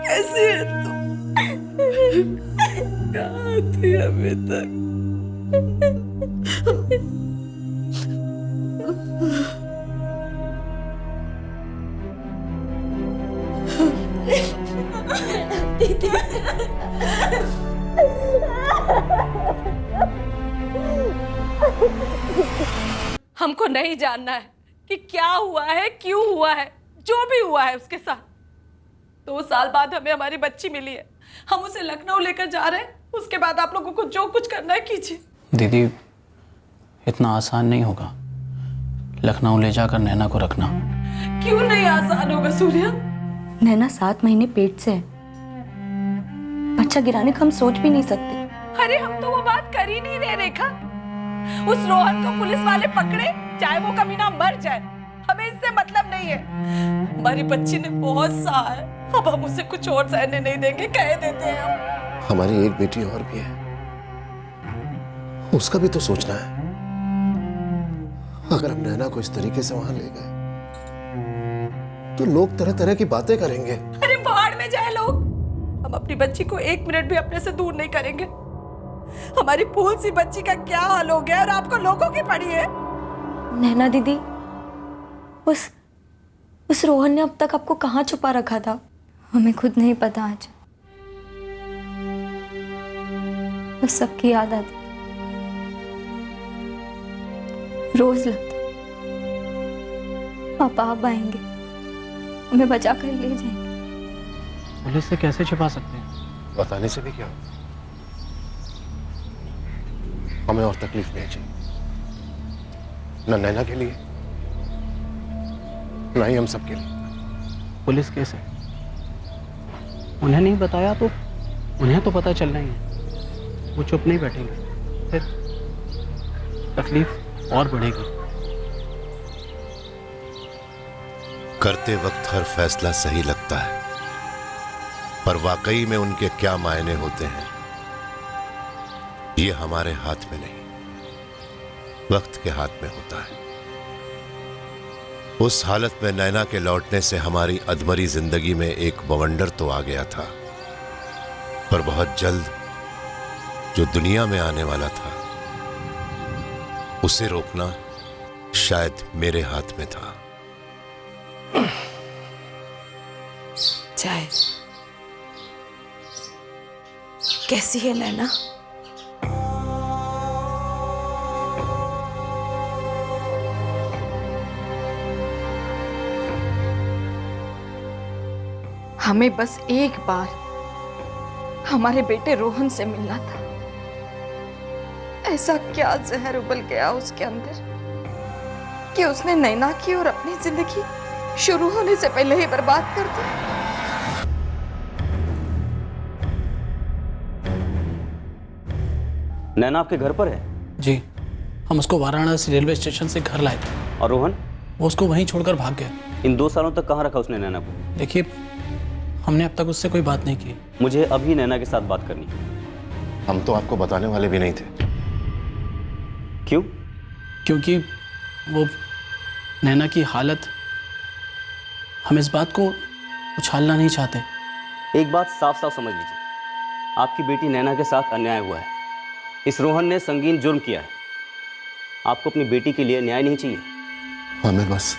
कैसी है तुम? कहाँ थी अभी तक? दीदी हमको नहीं जानना है कि क्या हुआ है, क्यों हुआ है, जो भी हुआ है उसके साथ। 2 साल बाद हमें हमारी बच्ची मिली है, हम उसे लखनऊ लेकर जा रहे हैं। उसके बाद आप लोगों को जो कुछ करना है कीजिए। दीदी, इतना आसान नहीं होगा लखनऊ ले जाकर नैना को रखना। क्यों नहीं आसान होगा सूर्या? नैना 7 महीने पेट से है, बच्चा गिराने का हम सोच भी नहीं सकते। अरे हम तो वो बात कर ही नहीं रहे रेखा। उस रोहन को पुलिस वाले पकड़े, चाहे वो कमीना मर जाए, हमें इससे मतलब नहीं है। हमारी बच्ची ने बहुत सहा है, अब हम उसे कुछ और सहने नहीं देंगे, कह देते हैं हम। हमारी एक बेटी और भी है, उसका भी तो सोचना है। अगर हम नैना को इस तरीके से वहां ले गए तो लोग तरह तरह की बातें करेंगे। अरे बाहर में जाए लोग, हम अपनी बच्ची को 1 मिनट भी अपने से दूर नहीं करेंगे। हमारी फूल सी बच्ची का क्या हाल हो गया और आपको लोगों की पड़ी है। नैना दीदी, उस रोहन ने अब तक आपको कहाँ छुपा रखा था? हमें खुद नहीं पता। आज बस सबकी याद आती, रोज लगता पापा आप आएंगे, हमें बचा कर ले जाएंगे। पुलिस से कैसे छुपा सकते हैं? बताने से भी क्या, हमें और तकलीफ नहीं चाहिए, न नैना के लिए न ही हम सबके लिए। पुलिस केस है, उन्हें नहीं बताया तो उन्हें तो पता चलना ही है। वो चुप नहीं बैठेंगे, फिर तकलीफ और बढ़ेगी। करते वक्त हर फैसला सही लगता है, पर वाकई में उनके क्या मायने होते हैं ये हमारे हाथ में नहीं, वक्त के हाथ में होता है। उस हालत में नैना के लौटने से हमारी अधमरी जिंदगी में एक बवंडर तो आ गया था, पर बहुत जल्द जो दुनिया में आने वाला था उसे रोकना शायद मेरे हाथ में था। चाय कैसी है नैना? हमें बस एक बार हमारे बेटे रोहन से मिलना था। ऐसा क्या जहर उबल गया उसके अंदर कि उसने नैना की और अपनी जिंदगी शुरू होने से पहले ही बर्बाद कर दी। नैना आपके घर पर है? जी, हम उसको वाराणसी रेलवे स्टेशन से घर लाए थे। और रोहन? वो उसको वहीं छोड़कर भाग गया। इन 2 सालों तक कहाँ रखा उसने नैना को? देखिए, हमने अब तक उससे कोई बात नहीं की। मुझे अभी नैना के साथ बात करनी है। हम तो आपको बताने वाले भी नहीं थे। क्यों? क्योंकि वो नैना की हालत, हम इस बात को उछालना नहीं चाहते। एक बात साफ साफ समझ लीजिए, आपकी बेटी नैना के साथ अन्याय हुआ है। इस रोहन ने संगीन जुर्म किया है। आपको अपनी बेटी के लिए न्याय नहीं चाहिए? हमें बस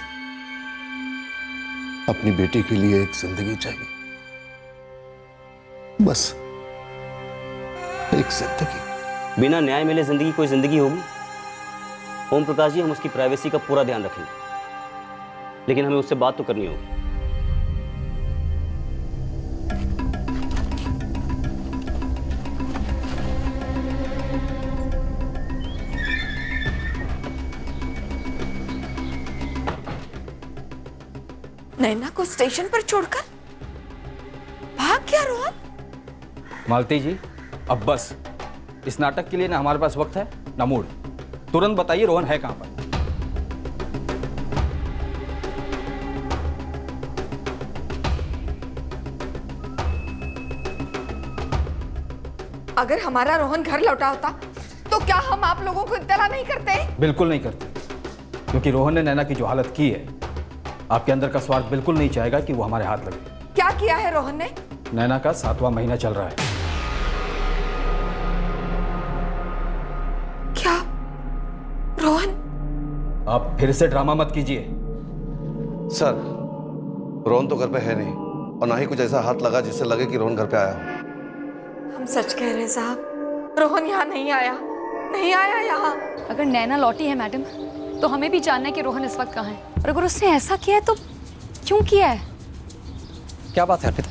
अपनी बेटी के लिए एक जिंदगी चाहिए, बस एक जिंदगी। बिना न्याय मिले जिंदगी कोई जिंदगी होगी? ओम प्रकाश जी, हम उसकी प्राइवेसी का पूरा ध्यान रखेंगे, लेकिन हमें उससे बात तो करनी होगी। नैना को स्टेशन पर छोड़कर भाग गया रोहन? मालती जी, अब बस। इस नाटक के लिए ना हमारे पास वक्त है ना मूड। तुरंत बताइए रोहन है कहां पर? अगर हमारा रोहन घर लौटा होता तो क्या हम आप लोगों को इत्तला नहीं करते? बिल्कुल नहीं करते, क्योंकि रोहन ने नैना की जो हालत की है आपके अंदर का स्वार्थ बिल्कुल नहीं चाहेगा कि वो हमारे हाथ लगे। क्या किया है रोहन ने? नैना का 7वां महीना चल रहा है। क्या रोहन? आप फिर से ड्रामा मत कीजिए। सर, रोहन तो घर पे है नहीं और ना ही कुछ ऐसा हाथ लगा जिससे लगे कि रोहन घर पे आया हो। हम सच कह रहे हैं साहब, रोहन यहाँ नहीं आया, नहीं आया यहाँ। अगर नैना लौटी है मैडम, तो हमें भी जानना है कि रोहन इस वक्त कहाँ है, और अगर उसने ऐसा किया है तो क्यों किया है? क्या बात है अर्पिता?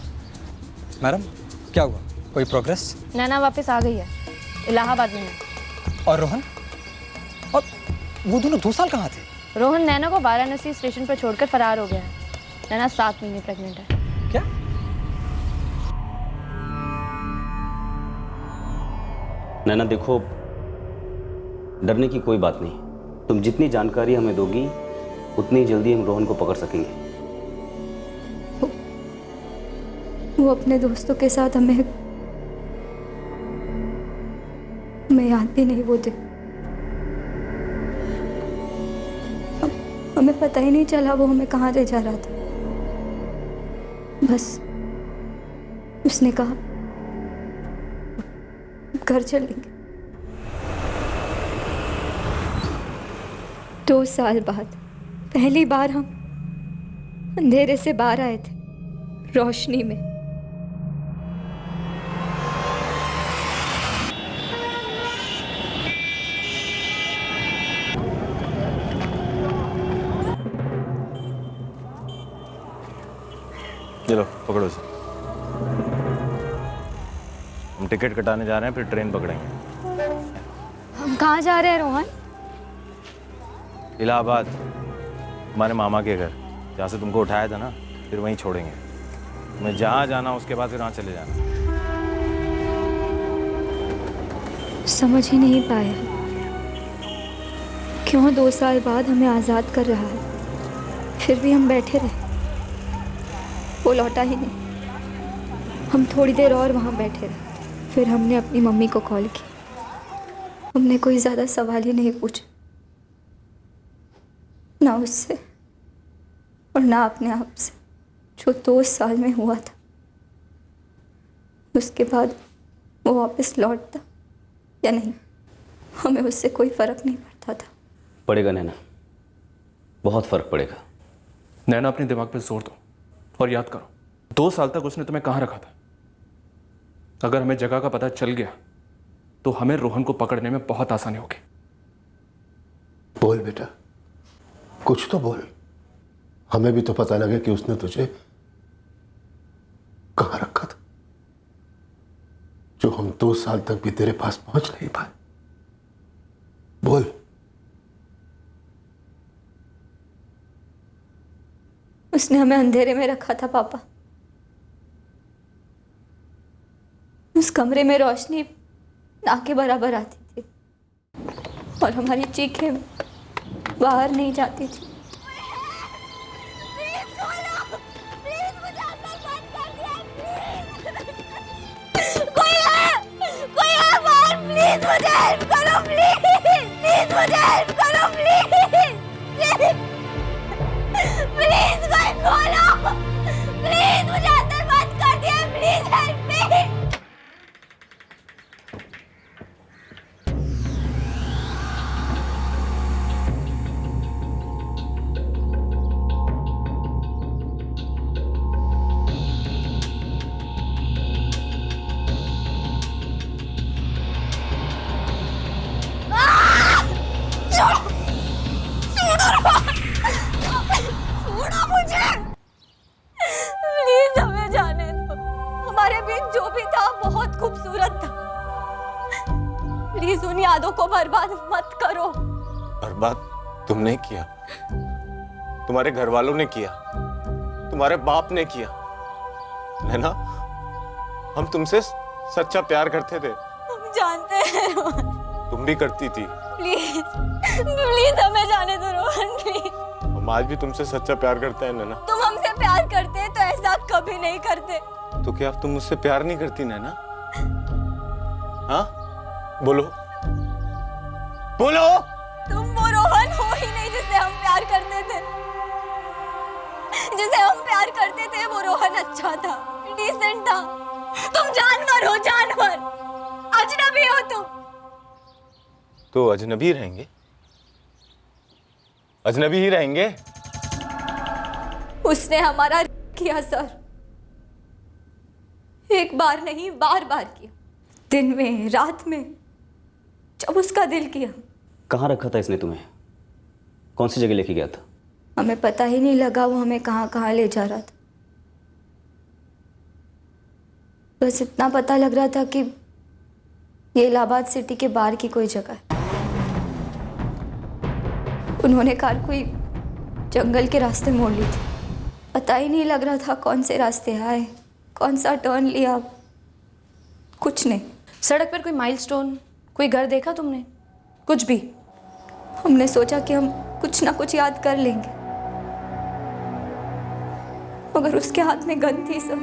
मैडम, क्या हुआ? कोई प्रोग्रेस? नैना वापस आ गई है, इलाहाबाद में है। और रोहन? और वो दोनों 2 साल कहाँ थे? रोहन नैना को वाराणसी स्टेशन पर छोड़कर फरार हो गया है। नैना 7 महीने प्रेग्नेंट है। क्या? नैना देखो, डरने की कोई बात नहीं। तुम जितनी जानकारी हमें दोगी उतनी जल्दी हम रोहन को पकड़ सकेंगे। वो अपने दोस्तों के साथ हमें याद भी नहीं वो थे। हमें पता ही नहीं चला वो हमें कहाँ ले जा रहा था। बस उसने कहा घर चलेंगे। 2 साल बाद पहली बार हम अंधेरे से बाहर आए थे, रोशनी में। चलो पकड़ो इसे। हम टिकट कटाने जा रहे हैं, फिर ट्रेन पकड़ेंगे। हम कहाँ जा रहे हैं रोहन? इलाहाबाद, हमारे मामा के घर, जहाँ से तुमको उठाया था ना, फिर वहीं छोड़ेंगे। तुम्हें जहाँ जाना उसके बाद फिर वहाँ चले जाना। समझ ही नहीं पाया क्यों 2 साल बाद हमें आज़ाद कर रहा है, फिर भी हम बैठे रहे। वो लौटा ही नहीं। हम थोड़ी देर और वहाँ बैठे रहे, फिर हमने अपनी मम्मी को कॉल की। हमने कोई ज़्यादा सवाल ही नहीं पूछा, ना उससे और ना अपने आप से, जो 2 साल में हुआ था। उसके बाद वो वापस लौटता या नहीं, हमें उससे कोई फ़र्क नहीं पड़ता था। पड़ेगा नैना, बहुत फ़र्क पड़ेगा। नैना, अपने दिमाग पे जोर दो और याद करो 2 साल तक उसने तुम्हें कहाँ रखा था। अगर हमें जगह का पता चल गया तो हमें रोहन को पकड़ने में बहुत आसानी होगी। बोल बेटा, कुछ तो बोल। हमें भी तो पता लगे कि उसने तुझे कहाँ रखा था, जो हम 2 साल तक भी तेरे पास पहुंच नहीं पाए। बोल। उसने हमें अंधेरे में रखा था पापा। उस कमरे में रोशनी ना के बराबर आती थी और हमारी चीखें बाहर नहीं जाती थी। प्लीज मुझे हेल्प करो, प्लीज मुझे हेल्प करो, प्लीज कोई खोलो, प्लीज मुझे अंदर बंद कर दिया, प्लीज हेल्प मी। प्लीज उन यादों को बर्बाद मत करो। बर्बाद तुमने किया, तुम्हारे घर वालों ने किया, तुम्हारे बाप ने किया। नैना, हम तुमसे सच्चा प्यार करते थे। हम जानते हैं रोहन। तुम भी करती थी। प्लीज प्लीज हमें जाने दो रोहन, प्लीज। हम आज भी तुमसे सच्चा प्यार करते हैं नैना। तुम हमसे प्यार करते तो ऐसा कभी नहीं करते। तो क्या अब तुम मुझसे प्यार नहीं करती नैना? हाँ, बोलो बोलो। तुम वो रोहन हो ही नहीं जिससे हम प्यार करते थे। जिसे हम प्यार करते थे वो रोहन अच्छा था, डिसेंट था। तुम जानवर हो, जानवर, अजनबी हो तुम। तो अजनबी रहेंगे, अजनबी ही रहेंगे। उसने हमारा किया सर, एक बार नहीं बार बार किया, दिन में रात में, जब उसका दिल किया। कहाँ रखा था इसने तुम्हें? कौन सी जगह लेके गया था? हमें पता ही नहीं लगा वो हमें कहाँ कहाँ ले जा रहा था। बस इतना पता लग रहा था कि ये इलाहाबाद सिटी के बाहर की कोई जगह है। उन्होंने कार कोई जंगल के रास्ते मोड़ ली थी। पता ही नहीं लग रहा था कौन से रास्ते आए, कौन सा टर्न लिया, कुछ नहीं। सड़क पर कोई माइलस्टोन, कोई घर देखा तुमने? कुछ भी? हमने सोचा कि हम कुछ ना कुछ याद कर लेंगे, मगर उसके हाथ में गन थी सर।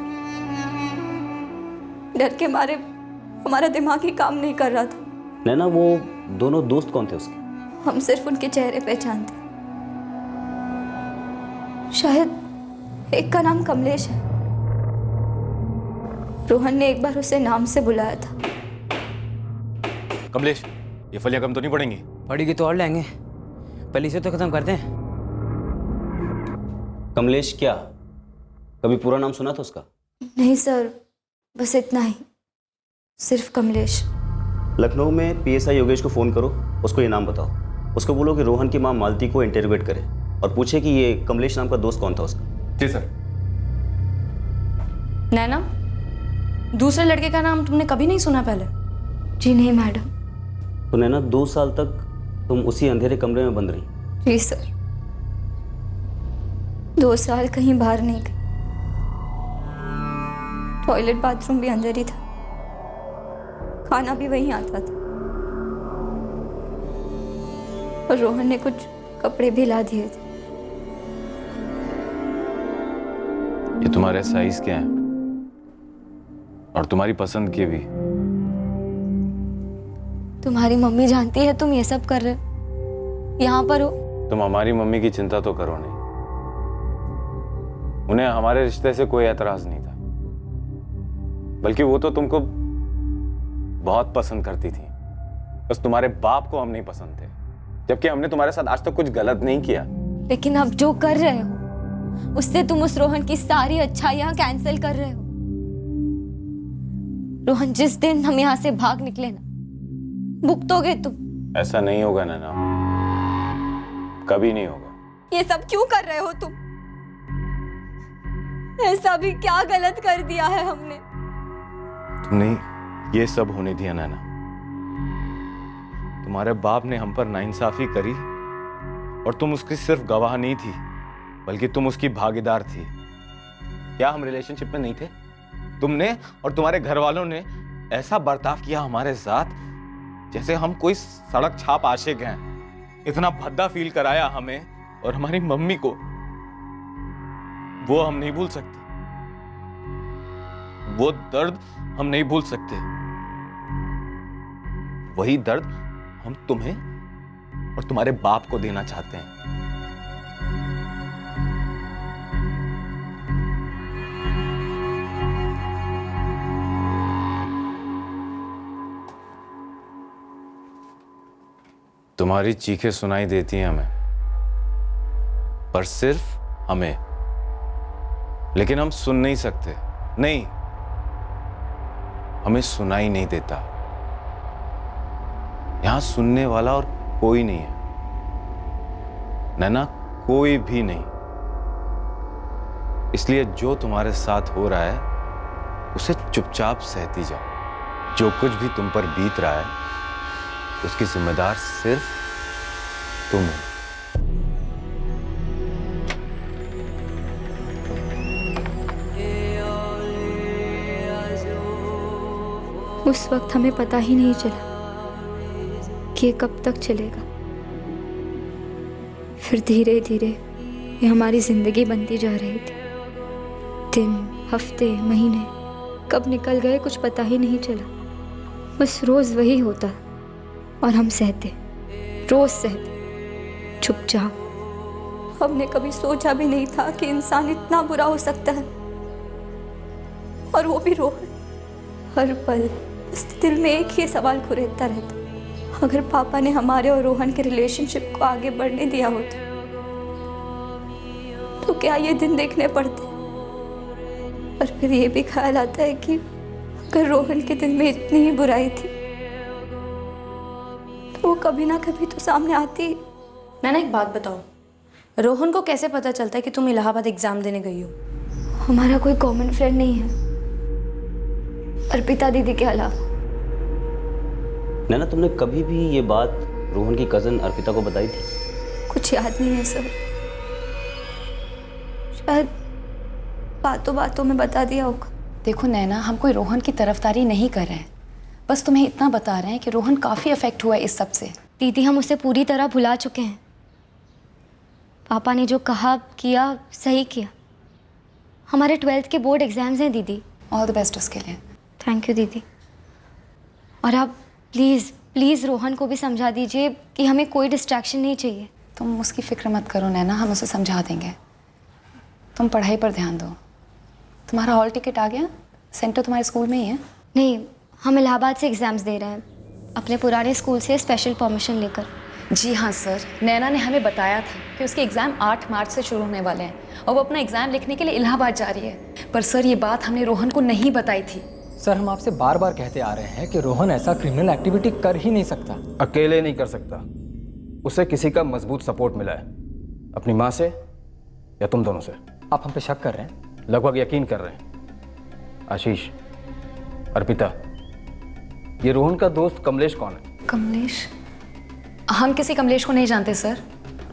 डर के मारे हमारा दिमाग ही काम नहीं कर रहा था। नैना, वो दोनों दोस्त कौन थे उसके? हम सिर्फ उनके चेहरे पहचानते। शायद एक का नाम कमलेश है। रोहन ने एक बार उसे नाम से बुलाया था। कमलेश, ये फलियां कम तो नहीं पड़ेंगी? पड़ेगी तो और लेंगे, पहले इसे तो खत्म कर दें। कमलेश क्या? कभी पूरा नाम सुना था उसका? नहीं सर, बस इतना ही, सिर्फ कमलेश। लखनऊ में पीएसआई योगेश को फ़ोन करो, उसको ये नाम बताओ। उसको बोलो कि रोहन की माँ मालती को इंटरोगेट करे और पूछे कि ये कमलेश नाम का दोस्त कौन था उसका। जी सर। नैना, दूसरे लड़के का नाम तुमने कभी नहीं सुना पहले? जी नहीं मैडम। तो नैना, 2 साल तक तुम उसी अंधेरे कमरे में बंद रही? जी सर, 2 साल कहीं बाहर नहीं गई। टॉयलेट बाथरूम भी अंदर ही था, खाना भी वहीं आता था, और रोहन ने कुछ कपड़े भी ला दिए थे। ये तुम्हारे साइज के हैं और तुम्हारी पसंद के भी। तुम्हारी मम्मी जानती है तुम ये सब कर रहे हो, यहाँ पर हो। तुम हमारी मम्मी की चिंता तो करो नहीं, उन्हें हमारे रिश्ते से कोई एतराज नहीं था, बल्कि वो तो तुमको बहुत पसंद करती थी। बस तुम्हारे बाप को हम नहीं पसंद थे, जबकि हमने तुम्हारे साथ आज तक कुछ गलत नहीं किया। लेकिन अब जो कर रहे हो उससे तुम उस रोहन की सारी अच्छाइयां कैंसिल कर रहे हो। रोहन, जिस दिन हम यहाँ से भाग निकले ना, भुगतोगे तुम। ऐसा नहीं होगा नैना, कभी नहीं होगा। ये सब क्यों कर रहे हो तुम? ऐसा भी क्या गलत कर दिया है हमने? तुमने ये सब होने दिया नैना। तुम्हारे बाप ने हम पर नाइंसाफी करी और तुम उसकी सिर्फ गवाह नहीं थी, बल्कि तुम उसकी भागीदार थी। क्या हम रिलेशनशिप में नहीं थे? तुमने और तुम्हारे घर वालों ने ऐसा बर्ताव किया हमारे साथ जैसे हम कोई सड़क छाप आशिक हैं। इतना भद्दा फील कराया हमें और हमारी मम्मी को, वो हम नहीं भूल सकते। वो दर्द हम नहीं भूल सकते। वही दर्द हम तुम्हें और तुम्हारे बाप को देना चाहते हैं। तुम्हारी चीखें सुनाई देती हैं हमें, पर सिर्फ हमें। लेकिन हम सुन नहीं सकते। नहीं, हमें सुनाई नहीं देता। यहां सुनने वाला और कोई नहीं है नैना, कोई भी नहीं। इसलिए जो तुम्हारे साथ हो रहा है उसे चुपचाप सहती जाओ। जो कुछ भी तुम पर बीत रहा है उसकी जिम्मेदार सिर्फ तुम हो। उस वक्त हमें पता ही नहीं चला कि ये कब तक चलेगा। फिर धीरे धीरे ये हमारी जिंदगी बनती जा रही थी। दिन, हफ्ते, महीने कब निकल गए कुछ पता ही नहीं चला। बस रोज वही होता और हम सहते, रोज सहते, चुपचाप हमने कभी सोचा भी नहीं था कि इंसान इतना बुरा हो सकता है। और वो भी रोहन। हर पल बस दिल में एक ही सवाल घुरेता रहता, अगर पापा ने हमारे और रोहन के रिलेशनशिप को आगे बढ़ने दिया होता तो क्या ये दिन देखने पड़ते। और फिर ये भी ख्याल आता है कि अगर रोहन के दिल में इतनी ही बुराई थी तो वो कभी ना कभी तो सामने आती। नैना एक बात बताओ, रोहन को कैसे पता चलता है कि तुम इलाहाबाद एग्जाम देने गई हो? हमारा कोई कॉमन फ्रेंड नहीं है अर्पिता दीदी के अलावा। नैना, तुमने कभी भी ये बात रोहन की कज़न अर्पिता को बताई थी? कुछ याद नहीं है सर, शायद बातों बातों में बता दिया होगा। देखो नैना, हम कोई रोहन की तरफदारी नहीं कर रहे हैं, बस तुम्हें इतना बता रहे हैं कि रोहन काफ़ी अफेक्ट हुआ है इस सब से। दीदी हम उसे पूरी तरह भुला चुके हैं। पापा ने जो कहा किया सही किया। हमारे 12th के बोर्ड एग्जाम्स हैं दीदी। ऑल द बेस्ट उसके लिए। थैंक यू दीदी। और आप प्लीज़ प्लीज़ रोहन को भी समझा दीजिए कि हमें कोई डिस्ट्रैक्शन नहीं चाहिए। तुम उसकी फिक्र मत करो नैना, हम उसे समझा देंगे। तुम पढ़ाई पर ध्यान दो। तुम्हारा हॉल टिकट आ गया? सेंटर तुम्हारे स्कूल में ही है? नहीं, हम इलाहाबाद से एग्ज़ाम्स दे रहे हैं अपने पुराने स्कूल से स्पेशल परमिशन लेकर। जी हाँ सर, नैना ने हमें बताया था कि उसके एग्ज़ाम 8 मार्च से शुरू होने वाले हैं और वो अपना एग्ज़ाम लिखने के लिए इलाहाबाद जा रही है। पर सर ये बात हमने रोहन को नहीं बताई थी। सर हम आपसे बार बार कहते आ रहे हैं कि रोहन ऐसा क्रिमिनल एक्टिविटी कर ही नहीं सकता। अकेले नहीं कर सकता, उसे किसी का मजबूत सपोर्ट मिला है, अपनी माँ से या तुम दोनों से। आप हम पे शक कर रहे हैं? लगभग यकीन कर रहे हैं। आशीष, अर्पिता, ये रोहन का दोस्त कमलेश कौन है? कमलेश? हम किसी कमलेश को नहीं जानते सर।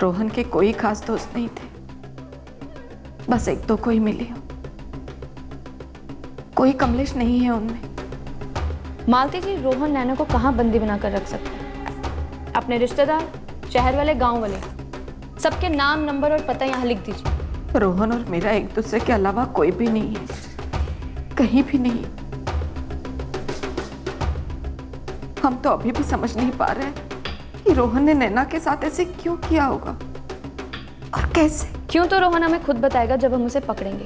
रोहन के कोई खास दोस्त नहीं थे, बस एक दो कोई मिले हो। कोई कमलेश नहीं है उनमें। मालती जी, रोहन नैना को कहाँ बंदी बनाकर रख सकते हैं? अपने रिश्तेदार, शहर वाले, गांव वाले, सबके नाम, नंबर और पता यहाँ लिख दीजिए। रोहन और मेरा एक दूसरे के अलावा कोई भी नहीं है, कहीं भी नहीं। हम तो अभी भी समझ नहीं पा रहे कि रोहन ने नैना के साथ ऐसे क्यों किया होगा और कैसे। क्यों तो रोहन हमें खुद बताएगा जब हम उसे पकड़ेंगे।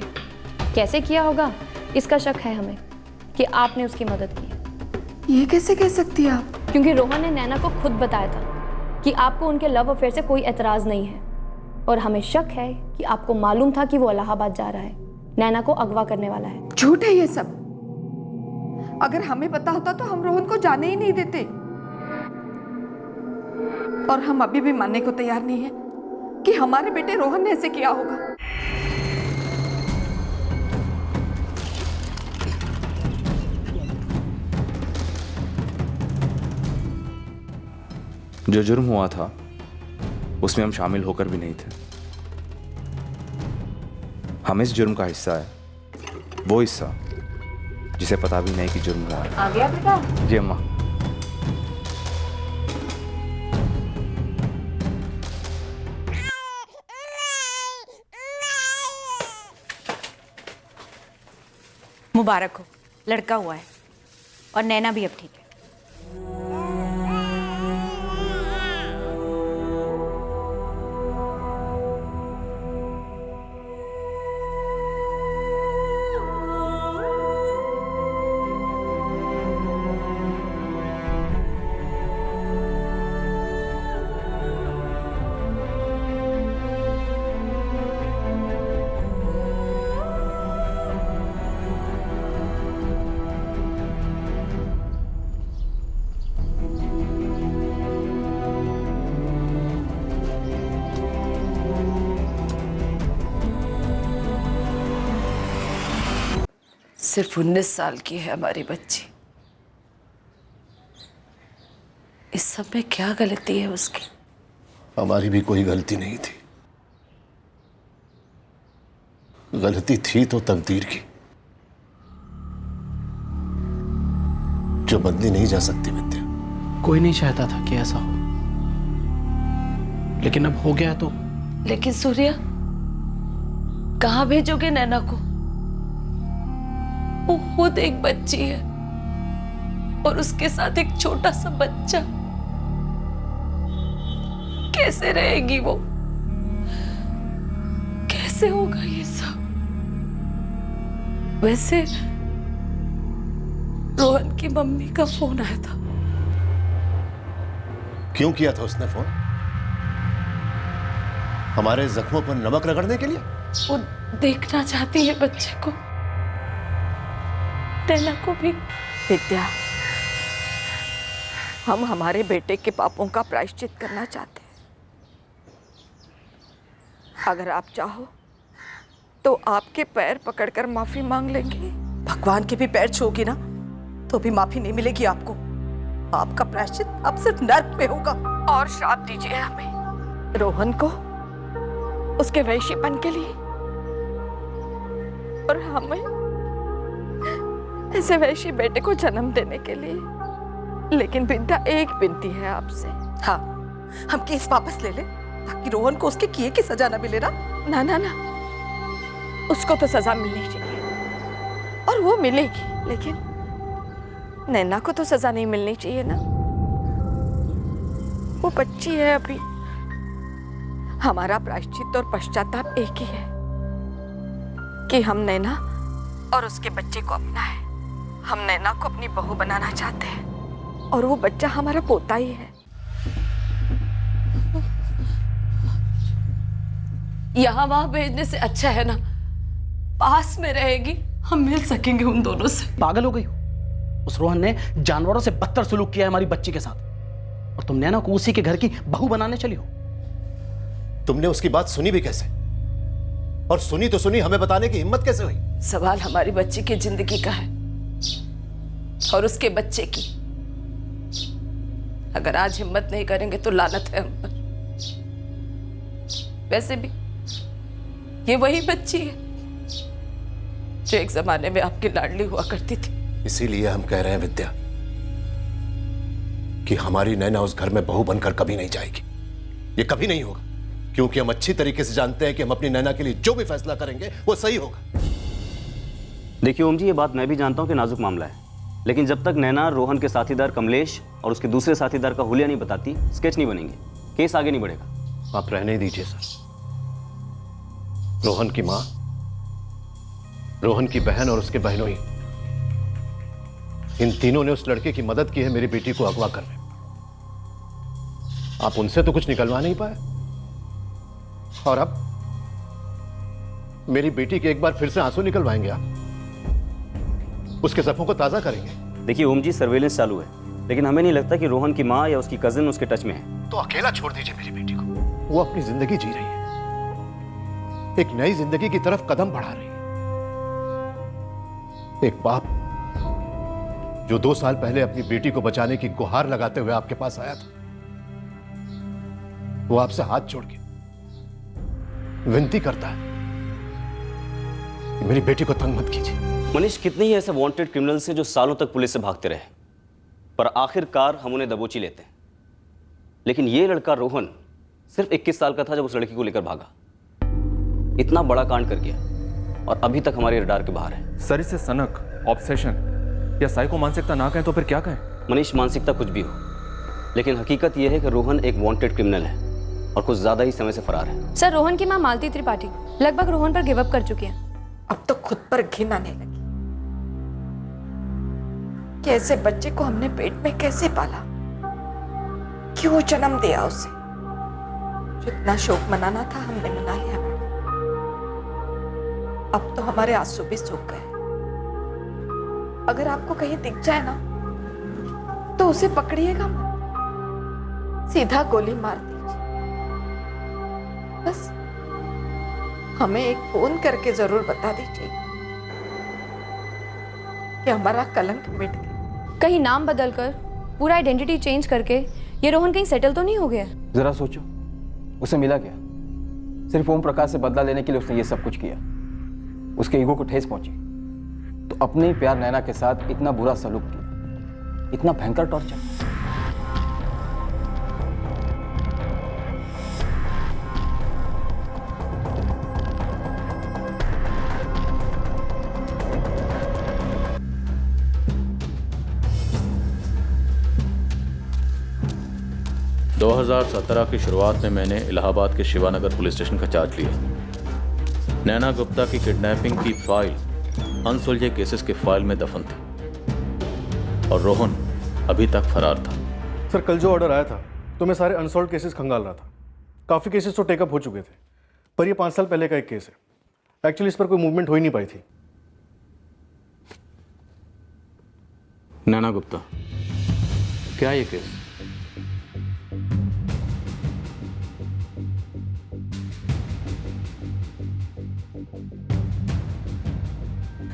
कैसे किया होगा इसका शक है हमें कि आपने उसकी मदद की। ये कैसे कह सकती है आप? क्योंकि रोहन ने नैना को खुद बताया था कि आपको उनके लव अफेयर से कोई एतराज नहीं है और हमें शक है कि आपको मालूम था कि वो इलाहाबाद जा रहा है, नैना को अगवा करने वाला है। झूठ है ये सब। अगर हमें पता होता तो हम रोहन को जाने ही नहीं देते। और हम अभी भी मानने को तैयार नहीं है कि हमारे बेटे रोहन ने ऐसे किया होगा। जो जुर्म हुआ था उसमें हम शामिल होकर भी नहीं थे। हम इस जुर्म का हिस्सा है, वो हिस्सा जिसे पता भी नहीं कि जुर्म हुआ है। आ गया बेटा? जी अम्मा। मुबारक हो, लड़का हुआ है और नैना भी अब ठीक है। सिर्फ 19 साल की है हमारी बच्ची। इस सब में क्या गलती है उसकी? हमारी भी कोई गलती नहीं थी। गलती थी तो तकदीर की, जो बदली नहीं जा सकती विद्या। कोई नहीं चाहता था कि ऐसा हो, लेकिन अब हो गया तो। लेकिन सूर्या, कहाँ भेजोगे नैना को? वो खुद एक बच्ची है और उसके साथ एक छोटा सा बच्चा। कैसे रहेगी वो? कैसे होगा ये सब? वैसे रोहन की मम्मी का फोन आया था। क्यों किया था उसने फोन? हमारे जख्मों पर नमक रगड़ने के लिए? वो देखना चाहती है बच्चे को, नैना को भी। विद्या, हम हमारे बेटे के पापों का प्रायश्चित करना चाहते हैं। अगर आप चाहो तो आपके पैर पकड़कर माफी मांग लेंगे। भगवान के भी पैर छूओगी ना तो भी माफी नहीं मिलेगी आपको। आपका प्रायश्चित अब सिर्फ नर्क में होगा। और श्राप दीजिए हमें, रोहन को, उसके वैश्यपन के लिए, और हमें ऐसे वैश्य बेटे को जन्म देने के लिए। लेकिन विद्या, एक विनती है आपसे। हाँ, हम केस वापस ले ले ताकि रोहन को उसके किए की सजा न मिले ना। ना ना ना, उसको तो सजा मिलनी चाहिए और वो मिलेगी, लेकिन नैना को तो सजा नहीं मिलनी चाहिए ना। वो बच्ची है अभी। हमारा प्रायश्चित और पश्चाताप एक ही है कि हम नैना और उसके बच्चे को अपना है। हम नैना को अपनी बहू बनाना चाहते हैं और वो बच्चा हमारा पोता ही है। यहाँ वहां भेजने से अच्छा है ना, पास में रहेगी, हम मिल सकेंगे उन दोनों से। पागल हो गई हो? उस रोहन ने जानवरों से बदतर सुलूक किया है हमारी बच्ची के साथ, और तुम नैना को उसी के घर की बहू बनाने चली हो। तुमने उसकी बात सुनी भी कैसे? और सुनी तो सुनी, हमें बताने की हिम्मत कैसे हुई? सवाल हमारी बच्ची की जिंदगी का है और उसके बच्चे की। अगर आज हिम्मत नहीं करेंगे तो लानत है हम पर। वैसे भी ये वही बच्ची है जो एक जमाने में आपकी लाडली हुआ करती थी। इसीलिए हम कह रहे हैं विद्या कि हमारी नैना उस घर में बहू बनकर कभी नहीं जाएगी। ये कभी नहीं होगा, क्योंकि हम अच्छी तरीके से जानते हैं कि हम अपनी नैना के लिए जो भी फैसला करेंगे वो सही होगा। देखिए ओम जी, ये बात मैं भी जानता हूँ कि नाजुक मामला है, लेकिन जब तक नैना रोहन के साथीदार कमलेश और उसके दूसरे साथीदार का हुलिया नहीं बताती, स्केच नहीं बनेंगे, केस आगे नहीं बढ़ेगा। आप रहने दीजिए सर। रोहन की मां, रोहन की बहन और उसके बहनों ही, इन तीनों ने उस लड़के की मदद की है मेरी बेटी को अगवा करने। आप उनसे तो कुछ निकलवा नहीं पाए, और अब मेरी बेटी के एक बार फिर से आंसू निकलवाएंगे आप? उसके जख्मों को ताजा करेंगे? देखिए ओम जी, सर्वेलेंस चालू है, लेकिन हमें नहीं लगता कि रोहन की माँ या उसकी कजिन उसके टच में है। तो अकेला छोड़ दीजिए मेरी बेटी को। वो अपनी जिंदगी जी रही है, एक नई जिंदगी की तरफ कदम बढ़ा रही है। एक बाप जो 2 साल पहले अपनी बेटी को बचाने की गुहार लगाते हुए आपके पास आया था, वो आपसे हाथ जोड़ के विनती करता है कि मेरी बेटी को तंग मत कीजिए। मनीष, कितने ही ऐसे वांटेड क्रिमिनल से जो सालों तक पुलिस से भागते रहे, पर आखिरकार हम उन्हें दबोची लेते हैं। लेकिन ये लड़का रोहन सिर्फ 21 साल का था जब उस लड़की को लेकर भागा। इतना बड़ा कांड कर गया और अभी तक हमारे रडार के बाहर है। सर, इसे सनक, ऑब्सेशन या साइको मानसिकता ना कहें तो फिर क्या कहें? मनीष, मानसिकता कुछ भी हो, लेकिन हकीकत यह है कि रोहन एक वांटेड क्रिमिनल है और कुछ ज्यादा ही समय से फरार है। सर, रोहन की मां मालती त्रिपाठी लगभग रोहन पर गिव अप कर चुकी हैं। अब तो खुद पर घिन आने लगी कि ऐसे बच्चे को हमने पेट में कैसे पाला, क्यों जन्म दिया उसे। जितना शोक मनाना था हमने मना लिया। अब तो हमारे आंसू भी सूख गए। अगर आपको कहीं दिख जाए ना तो उसे पकड़िएगा मत, सीधा गोली मार दीजिए। बस हमें एक फोन करके जरूर बता दीजिए कि हमारा कलंक मिट गया। कहीं नाम बदलकर, पूरा आइडेंटिटी चेंज करके ये रोहन कहीं सेटल तो नहीं हो गया? जरा सोचो, उसे मिला क्या? सिर्फ ओम प्रकाश से बदला लेने के लिए उसने ये सब कुछ किया। उसके ईगो को ठेस पहुंची तो अपने ही प्यार नैना के साथ इतना बुरा सलूक किया, इतना भयंकर टॉर्चर। दो 2017 की शुरुआत में मैंने इलाहाबाद के शिवानगर पुलिस स्टेशन का चार्ज लिया। नैना गुप्ता की किडनैपिंग की फाइल अनसुलझे केसेस के फाइल में दफन थी और रोहन अभी तक फरार था। सर कल जो ऑर्डर आया था तो मैं सारे अनसॉल्व केसेस खंगाल रहा था। काफ़ी केसेस तो टेकअप हो चुके थे, पर ये 5 साल पहले का एक केस है। एक्चुअली इस पर कोई मूवमेंट हो ही नहीं पाई थी। नैना गुप्ता, क्या ये केस?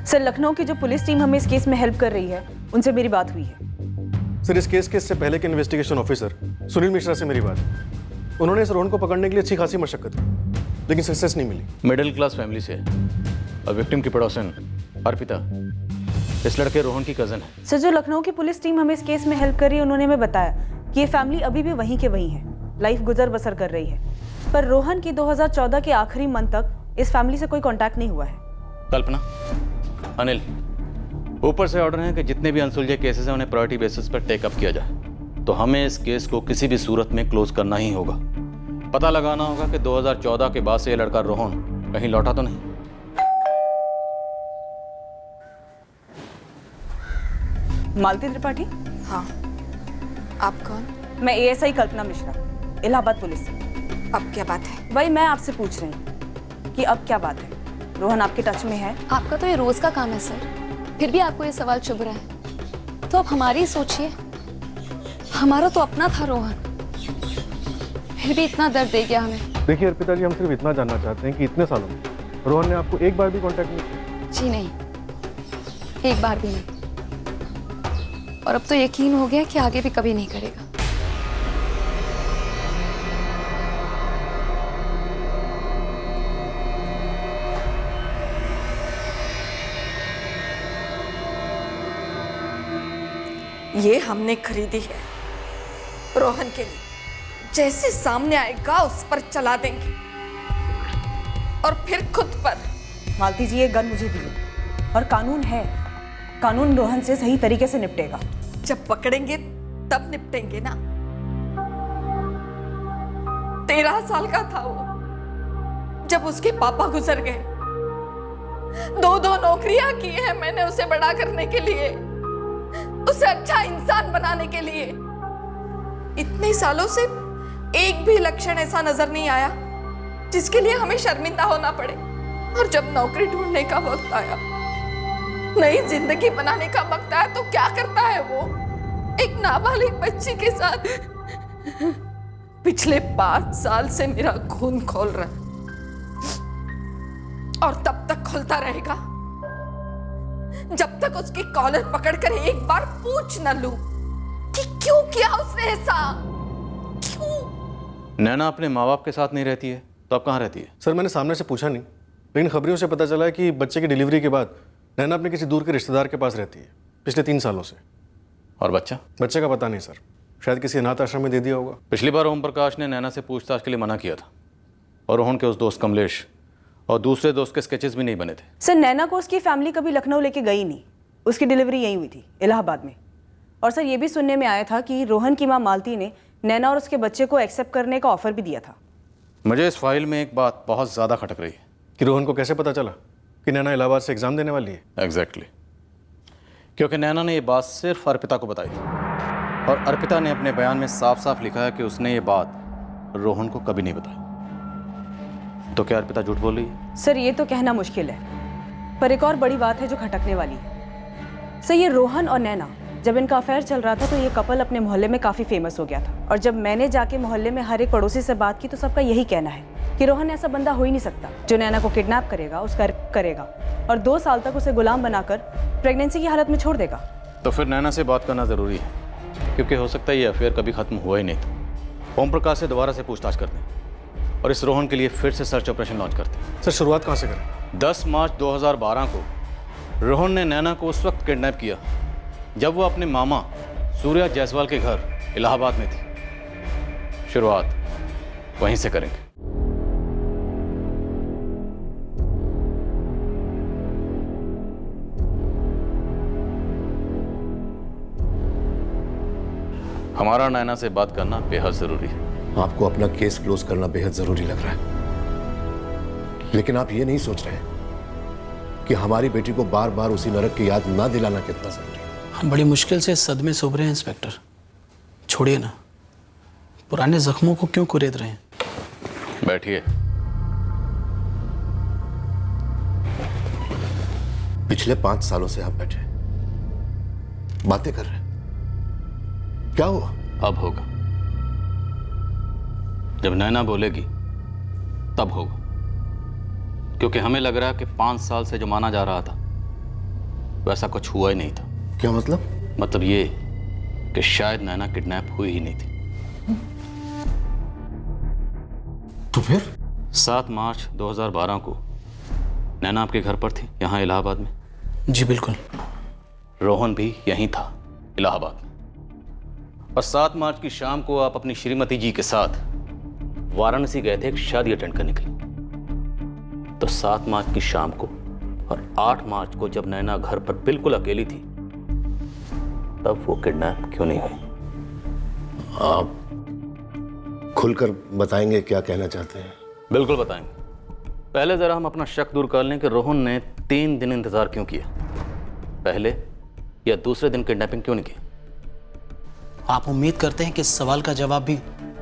सर, लखनऊ की जो पुलिस टीम हमें इस केस में हेल्प कर रही है, उनसे मेरी बात हुई है। सर इस केस के इससे पहले के इन्वेस्टिगेशन ऑफिसर सुनील मिश्रा से मेरी बात हुई। उन्होंने इस रोहन को पकड़ने के लिए अच्छी खासी मशक्कत की, लेकिन सक्सेस नहीं मिली। मिडिल क्लास फैमिली से और विक्टिम की पड़ोसन अर्पिता इस लड़के रोहन की कजन है। सर, जो लखनऊ की पुलिस टीम हमें इस केस में हेल्प कर रही है, उन्होंने हमें बताया कि ये फैमिली अभी भी वहीं के वहीं है, लाइफ गुजर बसर कर रही है, पर रोहन की 2014 के आखिरी मंथ तक इस फैमिली से कोई कांटेक्ट नहीं हुआ है। कल्पना, अनिल, ऊपर से ऑर्डर है कि जितने भी अनसुलझे केसेस हैं उन्हें प्रायोरिटी बेसिस पर टेकअप किया जाए। तो हमें इस केस को किसी भी सूरत में क्लोज करना ही होगा। पता लगाना होगा कि 2014 के बाद से ये लड़का रोहन कहीं लौटा तो नहीं। मालती त्रिपाठी? हाँ। आप कौन? मैं एएसआई कल्पना मिश्रा, इलाहाबाद पुलिस से। अब क्या बात है? वही मैं आपसे पूछ रही हूँ कि अब क्या बात है? रोहन आपके टच में है? आपका तो ये रोज का काम है सर, फिर भी आपको ये सवाल चुभ रहा है। तो अब हमारी ही सोचिए, हमारा तो अपना था रोहन, फिर भी इतना दर्द दे गया हमें। देखिए अर्पिता जी, हम सिर्फ इतना जानना चाहते हैं कि इतने सालों में रोहन ने आपको एक बार भी कांटेक्ट नहीं किया? जी नहीं, एक बार भी नहीं, और अब तो यकीन हो गया कि आगे भी कभी नहीं करेगा। ये हमने खरीदी है रोहन के लिए, जैसे सामने आएगा उस पर चला देंगे और फिर खुद पर। मालती जी, ये गन मुझे दिए और कानून है, कानून रोहन से सही तरीके से निपटेगा। जब पकड़ेंगे तब निपटेंगे ना। 13 साल का था वो जब उसके पापा गुजर गए। 2 नौकरियां की हैं मैंने उसे बड़ा करने के लिए, उसे अच्छा इंसान बनाने के लिए। इतने सालों से एक भी लक्षण ऐसा नजर नहीं आया जिसके लिए हमें शर्मिंदा होना पड़े। और जब नौकरी ढूंढने का वक्त आया, नई जिंदगी बनाने का वक्त आया, तो क्या करता है वो? एक नाबालिग बच्ची के साथ पिछले 5 साल से मेरा खून खोल रहा है और तब तक खोलता रहेगा जब तक उसकी कॉलर पकड़कर एक बार पूछ न लूं कि क्यों किया उसने ऐसा, क्यों? नैना अपने माँ बाप के साथ नहीं रहती है तो अब कहाँ रहती है? सर मैंने सामने से पूछा नहीं, लेकिन खबरों से पता चला है कि बच्चे की डिलीवरी के बाद नैना अपने किसी दूर के रिश्तेदार के पास रहती है पिछले 3 सालों से। और बच्चा? बच्चे का पता नहीं सर, शायद किसी अनाथ आश्रम में दे दिया होगा। पिछली बार ओम प्रकाश ने नैना से पूछताछ के लिए मना किया था और रोहन के उस दोस्त कमलेश और दूसरे दोस्त के स्केचेस भी नहीं बने थे। सर, नैना को उसकी फैमिली कभी लखनऊ लेके गई नहीं, उसकी डिलीवरी यहीं हुई थी, इलाहाबाद में। और सर, ये भी सुनने में आया था कि रोहन की माँ मालती ने नैना और उसके बच्चे को एक्सेप्ट करने का ऑफर भी दिया था। मुझे इस फाइल में एक बात बहुत ज़्यादा खटक रही है कि रोहन को कैसे पता चला कि नैना इलाहाबाद से एग्जाम देने वाली है? एग्जैक्टली, क्योंकि नैना ने ये बात सिर्फ अर्पिता को बताई थी और अर्पिता ने अपने बयान में साफ साफ लिखा है कि उसने ये बात रोहन को कभी नहीं बताई। तो क्या अर्पिता झूठ बोल रही है? सर, ये तो कहना मुश्किल है, पर एक और बड़ी बात है जो खटकने वाली है। सर, ये रोहन और नैना, जब इनका अफेयर चल रहा था तो ये कपल अपने मोहल्ले में काफ़ी फेमस हो गया था। और जब मैंने जाके मोहल्ले में हर एक पड़ोसी से बात की तो सबका यही कहना है कि रोहन ऐसा बंदा हो ही नहीं सकता जो नैना को किडनैप करेगा, उसका रेप करेगा और 2 साल तक उसे गुलाम बनाकर प्रेगनेंसी की हालत में छोड़ देगा। तो फिर नैना से बात करना ज़रूरी है, क्योंकि हो सकता है ये अफेयर कभी ख़त्म हुआ ही नहीं था। ओम प्रकाश से दोबारा से पूछताछ करते हैं और इस रोहन के लिए फिर से सर्च ऑपरेशन लॉन्च करते हैं। सर, शुरुआत कहाँ से करें? 10 मार्च 2012 को रोहन ने नैना को उस वक्त किडनैप किया जब वो अपने मामा सूर्या जायसवाल के घर इलाहाबाद में थी। शुरुआत वहीं से करेंगे। हमारा नैना से बात करना बेहद जरूरी है। आपको अपना केस क्लोज करना बेहद जरूरी लग रहा है। लेकिन आप ये नहीं सोच रहे कि हमारी बेटी को बार बार उसी नरक की याद ना दिलाना कितना जरूरी है। हम बड़ी मुश्किल से इस सदमे से उभरे हैं इंस्पेक्टर, छोड़िए ना, पुराने जख्मों को क्यों कुरेद रहे हैं? बैठिए। पिछले 5 सालों से आप बैठे बातें कर रहे हैं, क्या हुआ? अब होगा। जब नैना बोलेगी तब होगा, क्योंकि हमें लग रहा है कि 5 साल से जो माना जा रहा था वैसा कुछ हुआ ही नहीं था। क्या मतलब? मतलब ये कि शायद नैना किडनैप हुई ही नहीं थी। तो फिर 7 मार्च 2012 को नैना आपके घर पर थी, यहाँ इलाहाबाद में? जी बिल्कुल। रोहन भी यहीं था, इलाहाबाद में। और 7 मार्च की शाम को आप अपनी श्रीमती जी के साथ वाराणसी गए थे एक शादी अटेंड करने के लिए। तो 7 मार्च की शाम को और 8 मार्च को जब नैना घर पर बिल्कुल अकेली थी, तब वो किडनैप क्यों नहीं हुई? आप खुलकर बताएंगे क्या कहना चाहते हैं? बिल्कुल बताएंगे। पहले जरा हम अपना शक दूर कर लें कि रोहन ने 3 दिन इंतजार क्यों किया, पहले या दूसरे दिन किडनैपिंग क्यों नहीं की? आप उम्मीद करते हैं कि इस सवाल का जवाब भी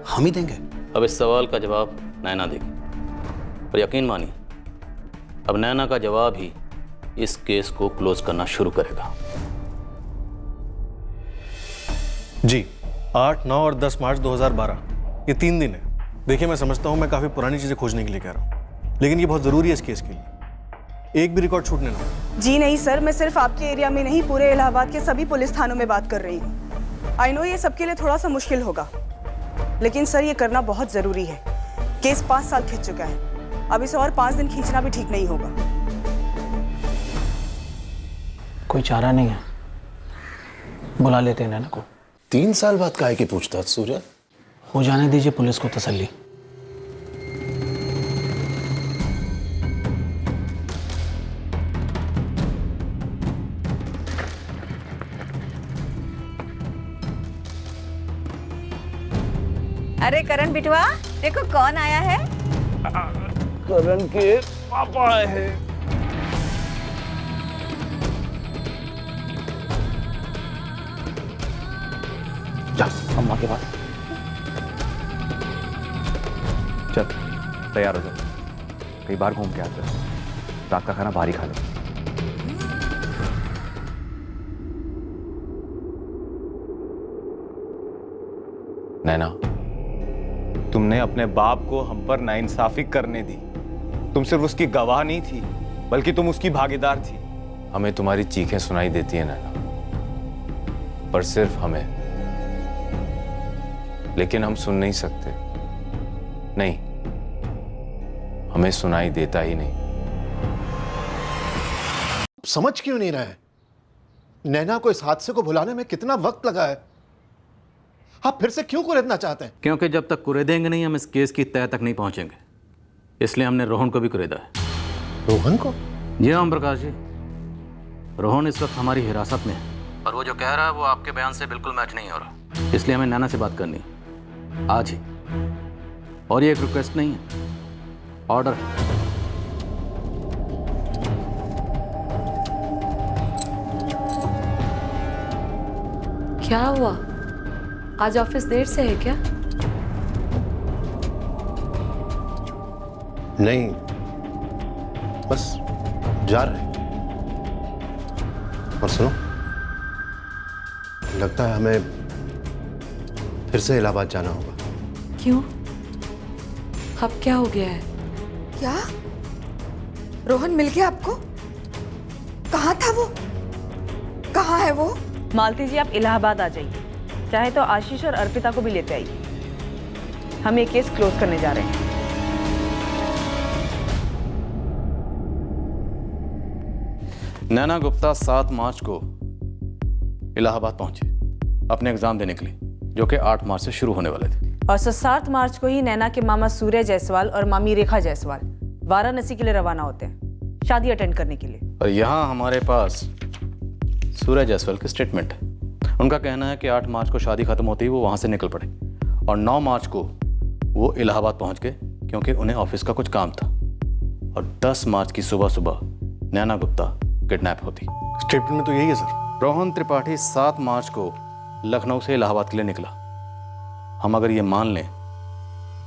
हम ही देंगे? अब इस सवाल का जवाब नैना देगी, और यकीन मानिए अब नैना का जवाब ही इस केस को क्लोज करना शुरू करेगा। जी, 8, 9 और 10 मार्च 2012 ये 3 दिन है। देखिए, मैं समझता हूँ मैं काफ़ी पुरानी चीज़ें खोजने के लिए कह रहा हूँ, लेकिन ये बहुत ज़रूरी है इस केस के लिए। एक भी रिकॉर्ड छूटने ना। जी नहीं सर, मैं सिर्फ आपके एरिया में नहीं, पूरे इलाहाबाद के सभी पुलिस थानों में बात कर रही हूँ। आई नो ये सबके लिए थोड़ा सा मुश्किल होगा, लेकिन सर ये करना बहुत ज़रूरी है। केस 5 साल खींच चुका है, अब इसे और 5 दिन खींचना भी ठीक नहीं होगा। कोई चारा नहीं है, बुला लेते हैं नैना को। 3 साल बाद काहे की पूछताछ सूर्य? हो जाने दीजिए पुलिस को तसल्ली। अरे करण बिटवा, देखो कौन आया है। करण के पापा आए हैं। जा अम्मा के पास चल, तैयार हो जाओ, कई बार घूम के आते हैं। रात का खाना भारी खा लो। नैना, तुमने अपने बाप को हम पर नाइंसाफी करने दी। तुम सिर्फ उसकी गवाह नहीं थी, बल्कि तुम उसकी भागीदार थी। हमें तुम्हारी चीखें सुनाई देती है नैना, पर सिर्फ हमें, लेकिन हम सुन नहीं सकते। नहीं, हमें सुनाई देता ही नहीं। समझ क्यों नहीं रहे? नैना को इस हादसे को भुलाने में कितना वक्त लगा है? आप फिर से क्यों कुरेदना चाहते हैं? क्योंकि जब तक कुरेदेंगे नहीं हम इस केस की तह तक नहीं पहुंचेंगे, इसलिए हमने रोहन को भी कुरेदा है। रोहन को? जी हाँ प्रकाश जी, रोहन इस वक्त हमारी हिरासत में है, और वो जो कह रहा है वो आपके बयान से बिल्कुल मैच नहीं हो रहा। इसलिए हमें नैना से बात करनी है आज ही, और ये एक रिक्वेस्ट नहीं है, ऑर्डर है। क्या हुआ, आज ऑफिस देर से है क्या? नहीं, बस जा रहे हैं। और सुनो, लगता है हमें फिर से इलाहाबाद जाना होगा। क्यों, अब क्या हो गया है? क्या? रोहन मिल गया आपको? कहाँ था वो? कहाँ है वो? मालती जी, आप इलाहाबाद आ जाइए, चाहे तो आशीष और अर्पिता को भी लेते आइए। हम ये केस क्लोज करने जा रहे हैं। नैना गुप्ता 7 मार्च को इलाहाबाद पहुंची अपने एग्जाम देने के लिए, जो कि 8 मार्च से शुरू होने वाले थे। और 7 मार्च को ही नैना के मामा सूर्य जायसवाल और मामी रेखा जायसवाल वाराणसी के लिए रवाना होते हैं शादी अटेंड करने के लिए। और यहाँ हमारे पास सूर्य जायसवाल की स्टेटमेंट है। उनका कहना है कि 8 मार्च को शादी खत्म होते ही वो वहाँ से निकल पड़े, और 9 मार्च को वो इलाहाबाद पहुँच गए क्योंकि उन्हें ऑफिस का कुछ काम था। और 10 मार्च की सुबह सुबह नैना गुप्ता किडनैप होती। स्टेटमेंट में तो यही है सर। रोहन त्रिपाठी 7 मार्च को लखनऊ से इलाहाबाद के लिए निकला। हम अगर ये मान लें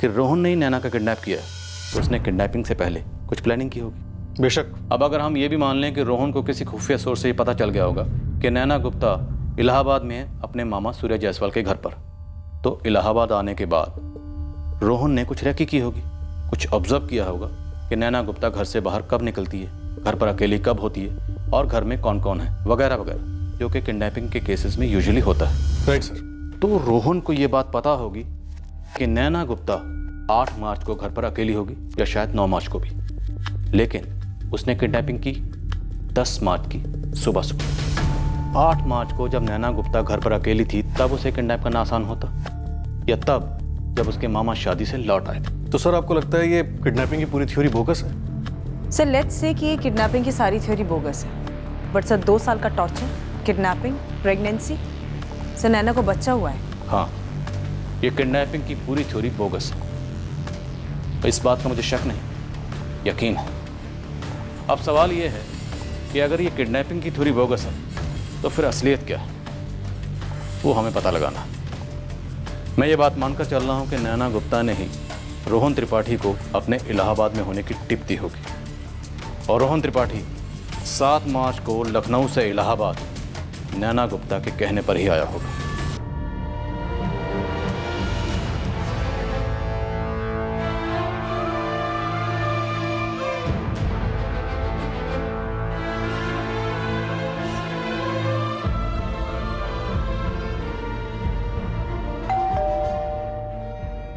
कि रोहन ने ही नैना का किडनैप किया है, तो उसने किडनैपिंग से पहले कुछ प्लानिंग की होगी। बेशक। अब अगर हम ये भी मान लें कि रोहन को किसी खुफिया सोर्स से ये पता चल गया होगा कि नैना गुप्ता इलाहाबाद में है अपने मामा सूर्य जायसवाल के घर पर, तो इलाहाबाद आने के बाद रोहन ने कुछ रेकी की होगी, कुछ ऑब्जर्व किया होगा कि नैना गुप्ता घर से बाहर कब निकलती है, घर पर अकेली कब होती है और घर में कौन कौन है, वगैरह वगैरह, जो कि किडनैपिंग के केसेस में यूजुअली होता है। Right sir. तो रोहन को ये बात पता होगी कि नैना गुप्ता 8 मार्च को घर पर अकेली होगी या शायद 9 मार्च को भी, लेकिन उसने किडनैपिंग की 10 मार्च की सुबह सुबह। 8 मार्च को जब नैना गुप्ता घर पर अकेली थी तब उसे किडनैप करना आसान होता, या तब जब उसके मामा शादी से लौट आए थे? तो सर आपको लगता है ये किडनैपिंग की पूरी थ्योरी बोगस है? सर लेट्स से कि ये किडनैपिंग की सारी थ्योरी बोगस है, बट सर 2 साल का टॉर्चर, किडनैपिंग, प्रेगनेंसी, सर नैना को बच्चा हुआ है। हाँ, ये किडनैपिंग की पूरी थ्योरी बोगस है। इस बात का मुझे शक नहीं, यकीन है। अब सवाल ये है कि अगर ये किडनैपिंग की थ्योरी बोगस है तो फिर असलियत क्या है, वो हमें पता लगाना है। मैं ये बात मानकर चल रहा हूँ कि नैना गुप्ता ने ही रोहन त्रिपाठी को अपने इलाहाबाद में होने की टिप दी होगी, और रोहन त्रिपाठी 7 मार्च को लखनऊ से इलाहाबाद नैना गुप्ता के कहने पर ही आया होगा।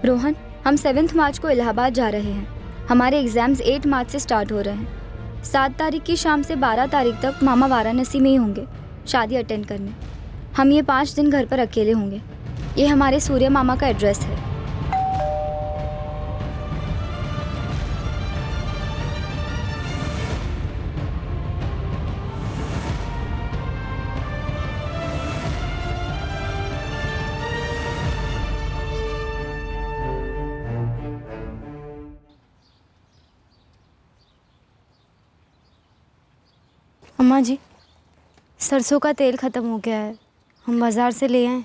रोहन, हम 7 मार्च को इलाहाबाद जा रहे हैं। हमारे एग्ज़ाम्स 8 मार्च से स्टार्ट हो रहे हैं। 7 तारीख की शाम से 12 तारीख तक मामा वाराणसी में ही होंगे शादी अटेंड करने। हम ये 5 दिन घर पर अकेले होंगे। ये हमारे सूर्य मामा का एड्रेस है। अम्मा जी, सरसों का तेल ख़त्म हो गया है, हम बाज़ार से ले आएं।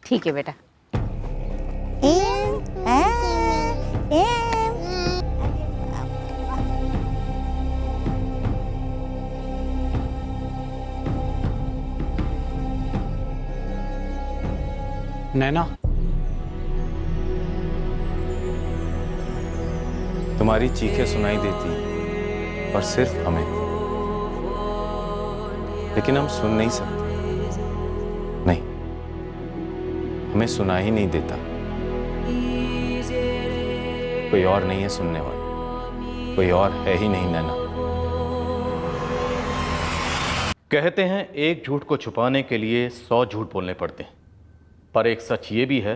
ठीक है बेटा। नैना, तुम्हारी चीखें सुनाई देती पर सिर्फ हमें, लेकिन हम सुन नहीं सकते। नहीं, हमें सुना ही नहीं देता। कोई और नहीं है सुनने वाला, कोई और है ही नहीं नैना। कहते हैं एक झूठ को छुपाने के लिए 100 झूठ बोलने पड़ते हैं, पर एक सच ये भी है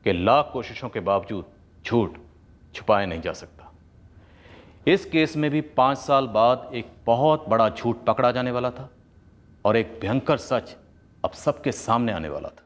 कि लाख कोशिशों के बावजूद झूठ छुपाया नहीं जा सकता। इस केस में भी 5 साल बाद एक बहुत बड़ा झूठ पकड़ा जाने वाला था और एक भयंकर सच अब सबके सामने आने वाला था।